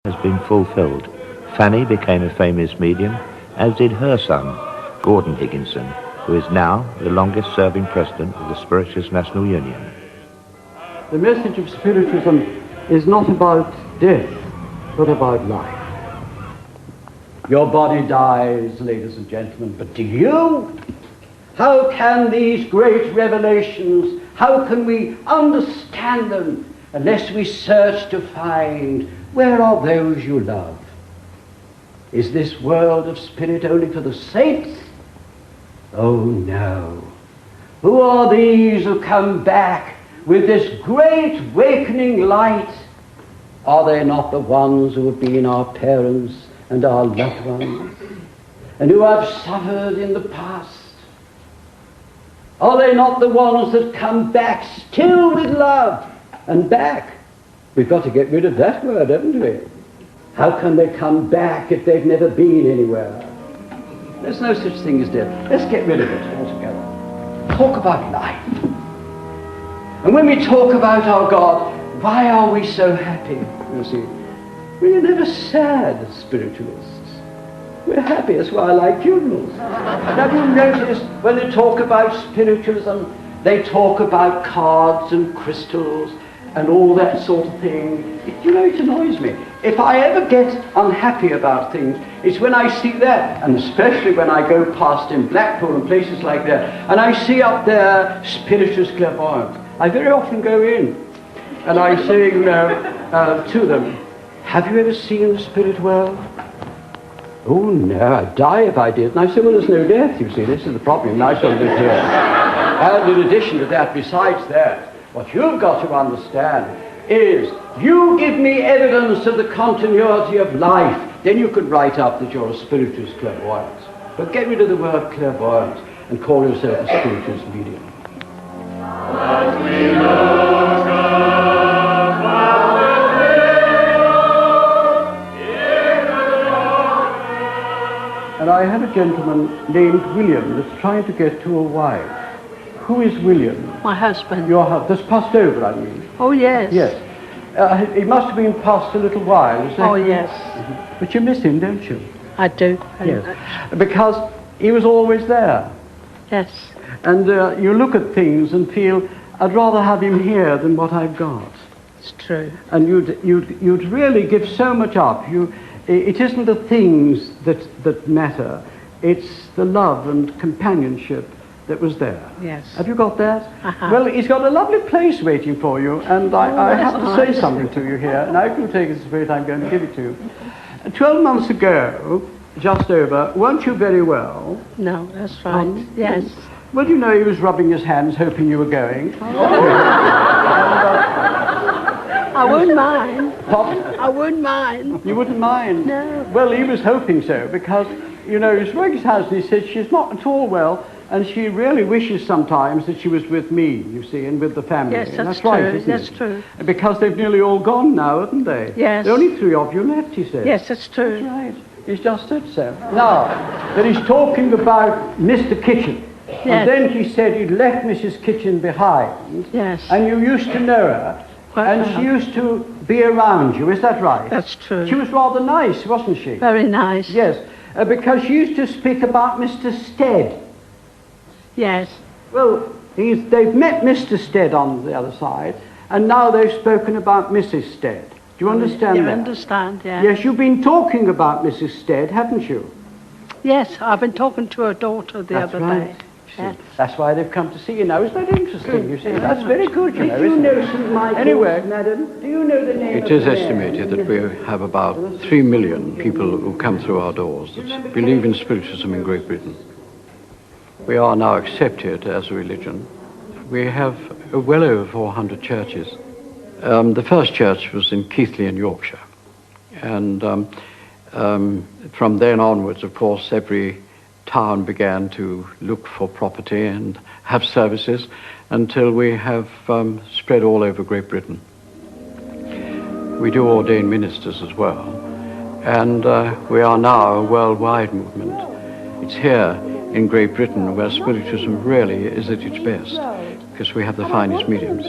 has been fulfilled. Fanny became a famous medium, as did her son, Gordon Higginson, who is now the longest-serving president of the Spiritualist National Union. The message of Spiritualism is not about death, but about life. Your body dies, ladies and gentlemen, but do you? How can these great revelations, how can we understand them unless we search to find where are those you love? Is this world of spirit only for the saints? Oh no. Who are these who come back with this great awakening light? Are they not the ones who have been our parents and our loved ones, and who have suffered in the past? Are they not the ones that come back still with love? And back, we've got to get rid of that word, haven't we? How can they come back if they've never been anywhere? There's no such thing as death. Let's get rid of it altogether. Talk about life. And when we talk about our God, why are we so happy? You see, we're never sad as spiritualists. We're happy. That's why I like funerals. Have you noticed when they talk about spiritualism, they talk about cards and crystals and all that sort of thing? It annoys me. If I ever get unhappy about things, it's when I see that, and especially when I go past in Blackpool and places like that, and I see up there spiritualist clairvoyants. I very often go in, and I say, to them, have you ever seen the spirit world? Oh no, I'd die if I did. And I say, well, there's no death, you see, this is the problem, I shall live here. And in addition to that, besides that, what you've got to understand is, you give me evidence of the continuity of life, then you could write up that you're a spiritualist clairvoyant. But get rid of the word clairvoyant and call yourself a spiritualist medium. But we look and I have a gentleman named William that's trying to get to a wife. Who is William? My husband. Your husband. That's passed over, I mean. Oh, yes. Yes. He must have been past a little while, is that? Oh, yes. Mm-hmm. But you miss him, don't you? I do. Yes. Because he was always there. Yes. And you look at things and feel, I'd rather have him here than what I've got. It's true. And you'd really give so much up. It isn't the things that matter. It's the love and companionship that was there. Yes. Have you got that? Uh-huh. Well, he's got a lovely place waiting for you, and I have to nice. say something to you here, and I can take it the spirit I'm going to give it to you. 12 months ago, just over, weren't you very well? No, that's right. Yes. Well, he was rubbing his hands, hoping you were going. I wouldn't mind. Pardon? I wouldn't mind. You wouldn't mind? No. Well, he was hoping so, because, he was rubbing his hands, and he said, she's not at all well, and she really wishes sometimes that she was with me, you see, and with the family. Yes, that's right, true. isn't That's it? true. Because they've nearly all gone now, haven't they? Yes. There are only 3 of you left, he said. Yes, that's true. That's right. He's just said so. Now, that he's talking about Mr. Kitchen. Yes. And then he said he'd left Mrs. Kitchen behind. Yes. And you used to know her. And she used to be around you, is that right? That's true. She was rather nice, wasn't she? Very nice. Yes, because she used to speak about Mr. Stead. Yes. Well, they've met Mr. Stead on the other side, and now they've spoken about Mrs. Stead. Do you understand You that? understand, yeah. Yes, you've been talking about Mrs. Stead, haven't you? Yes, I've been talking to her daughter the That's other right. day. Yes. That's why they've come to see you now. Isn't that interesting, you see? That's very good, you know, Do you isn't know it? St. Michael's, Anyway. madam? Do you know the name It of is the man? estimated that we have about 3 million people who come through our doors that believe in Spiritualism in Great Britain. We are now accepted as a religion. We have well over 400 churches. The first church was in Keighley in Yorkshire. And from then onwards, of course, every town began to look for property and have services until we have spread all over Great Britain. We do ordain ministers as well, and we are now a worldwide movement. It's here in Great Britain where Spiritualism really is at its best, because we have the finest mediums.